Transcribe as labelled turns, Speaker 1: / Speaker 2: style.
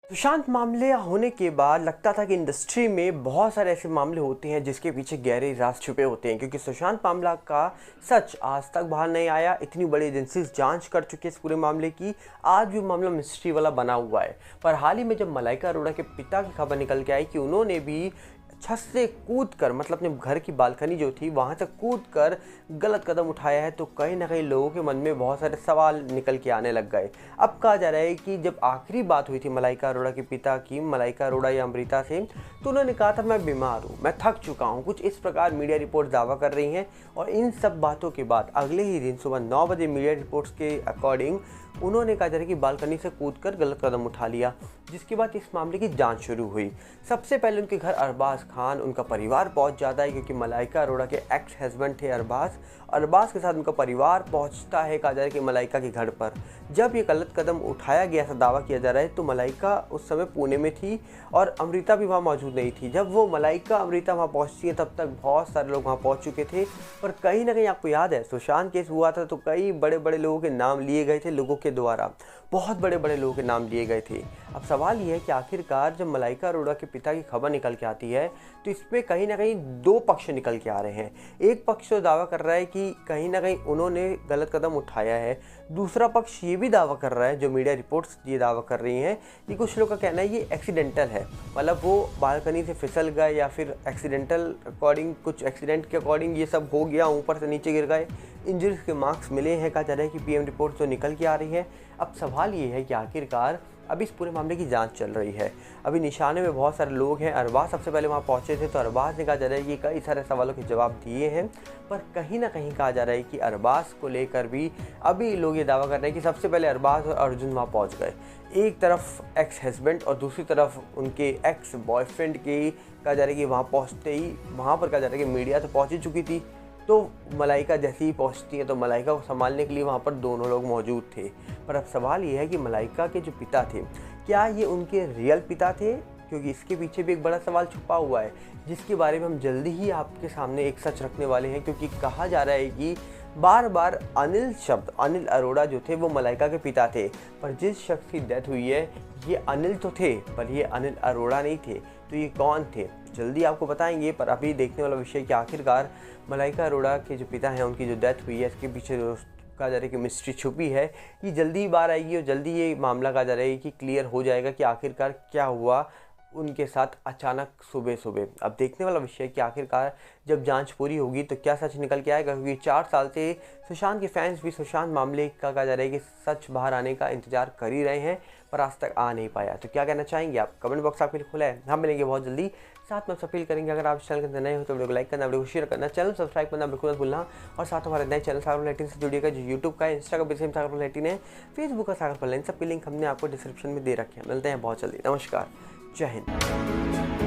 Speaker 1: सुशांत मामले होने के बाद लगता था कि इंडस्ट्री में बहुत सारे ऐसे मामले होते हैं जिसके पीछे गहरे राज छुपे होते हैं, क्योंकि सुशांत मामला का सच आज तक बाहर नहीं आया। इतनी बड़ी एजेंसी जांच कर चुकी है इस पूरे मामले की, आज भी मामला मिस्ट्री वाला बना हुआ है। पर हाल ही में जब मलाइका अरोड़ा के पिता की खबर निकल के आई कि उन्होंने भी छत से कूद कर, मतलब अपने घर की बालकनी जो थी वहां से कूद कर गलत कदम उठाया है, तो कहीं ना कहीं लोगों के मन में बहुत सारे सवाल निकल के आने लग गए। अब कहा जा रहा है कि जब आखिरी बात हुई थी मलाइका अरोड़ा के पिता की, मलाइका अरोड़ा या अमृता से, तो उन्होंने कहा था मैं बीमार हूँ, मैं थक चुका हूँ, कुछ इस प्रकार मीडिया रिपोर्ट दावा कर रही हैं। और इन सब बातों के बाद अगले ही दिन सुबह 9 बजे मीडिया रिपोर्ट्स के अकॉर्डिंग उन्होंने कहा जा रहा है कि बालकनी से कूदकर गलत कदम उठा लिया, जिसके बाद इस मामले की जांच शुरू हुई। सबसे पहले उनके घर अरबाज खान, उनका परिवार पहुंच जाता है, क्योंकि मलाइका अरोड़ा के एक्स हस्बैंड थे अरबाज के साथ उनका परिवार पहुंचता है, कहा जा रहा है कि मलाइका के घर पर। जब ये गलत कदम उठाया गया, ऐसा दावा किया जा रहा है, तो मलाइका उस समय पुणे में थी और अमृता भी वहाँ मौजूद नहीं थी। जब वो मलाइका अमृता वहाँ पहुँचती है तब तक बहुत सारे लोग वहाँ पहुँच चुके थे। पर कहीं ना कहीं आपको याद है, सुशांत केस हुआ था तो कई बड़े बड़े लोगों के नाम लिए गए थे, लोगों के द्वारा बहुत बड़े बड़े लोगों के नाम लिए गए थे। अब सवाल ये है कि आखिरकार जब मलाइका अरोड़ा के पिता की खबर निकल के आती है तो इसमें कहीं ना कहीं दो पक्ष निकल के आ रहे हैं। एक पक्ष तो दावा कर रहा है कि कहीं ना कहीं उन्होंने गलत कदम उठाया है, दूसरा पक्ष ये भी दावा कर रहा है, जो मीडिया रिपोर्ट्स ये दावा कर रही हैं कि कुछ लोग का कहना है ये एक्सीडेंटल है, मतलब वो बालकनी से फिसल गए या फिर एक्सीडेंटल अकॉर्डिंग, कुछ एक्सीडेंट के अकॉर्डिंग ये सब हो गया, ऊपर से नीचे गिर गए, इंजरीज के मार्क्स मिले हैं। कहा जा रहा है कि पीएम रिपोर्ट तो निकल के आ रही है। अब सवाल ये है कि आखिरकार अभी इस पूरे मामले की जांच चल रही है, अभी निशाने में बहुत सारे लोग हैं। अरबाज सबसे पहले वहां पहुंचे थे, तो अरबाज ने कहा जा रहा है कि कई सारे सवालों के जवाब दिए हैं, पर कहीं ना कहीं कहा जा रहा है कि अरबाज को लेकर भी अभी लोग ये दावा कर रहे हैं कि सबसे पहले अरबाज और अर्जुन वहाँ पहुँच गए। एक तरफ एक्स हस्बैंड और दूसरी तरफ उनके एक्स बॉयफ्रेंड की, कहा जा रहा है कि वहाँ पहुँचते ही वहाँ पर कहा जा रहा है कि मीडिया तो पहुँच ही चुकी थी, तो मलाइका जैसे ही पहुंचती है तो मलाइका को संभालने के लिए वहाँ पर दोनों लोग मौजूद थे। पर अब सवाल ये है कि मलाइका के जो पिता थे, क्या ये उनके रियल पिता थे? क्योंकि इसके पीछे भी एक बड़ा सवाल छुपा हुआ है, जिसके बारे में हम जल्दी ही आपके सामने एक सच रखने वाले हैं। क्योंकि कहा जा रहा है कि बार बार अनिल अरोड़ा जो थे वो मलाइका के पिता थे, पर जिस शख्स की डेथ हुई है ये अनिल तो थे, पर ये अनिल अरोड़ा नहीं थे। तो ये कौन थे, जल्दी आपको बताएंगे। पर अभी देखने वाला विषय कि आखिरकार मलाइका अरोड़ा के जो पिता हैं उनकी जो डेथ हुई है, इसके पीछे जो कहा जा रहा है कि मिस्ट्री छुपी है, ये जल्दी ही बाहर आएगी और जल्दी ये मामला कहा जा रहा है कि क्लियर हो जाएगा कि आखिरकार क्या हुआ उनके साथ अचानक सुबह सुबह। अब देखने वाला विषय है कि आखिरकार जब जांच पूरी होगी तो क्या सच निकल के आएगा, क्योंकि 4 साल से सुशांत के फैंस भी सुशांत मामले का कहा जा रहा है कि सच बाहर आने का इंतजार कर ही रहे हैं, पर आज तक आ नहीं पाया। तो क्या कहना चाहेंगे आप? कमेंट बॉक्स आपके लिए खुला है, हम मिलेंगे बहुत जल्दी। साथ में अपील करेंगे, अगर आप चैनल के अंदर नए हो तो वीडियो को लाइक करना, वीडियो को शेयर करना, चैनल सब्सक्राइब करना बिल्कुल मत भूलना। और साथ हमारे नए चैनल सागर लाइटिन से जुड़िएगा, जो यूट्यूब का है, इंस्टा का भी सेम सागर लाइटिन है, फेसबुक का सागर लाइटिन, सबकी लिंक हमने आपको डिस्क्रिप्शन में दे रखे हैं। मिलते हैं बहुत जल्दी, नमस्कार, जय हिंद।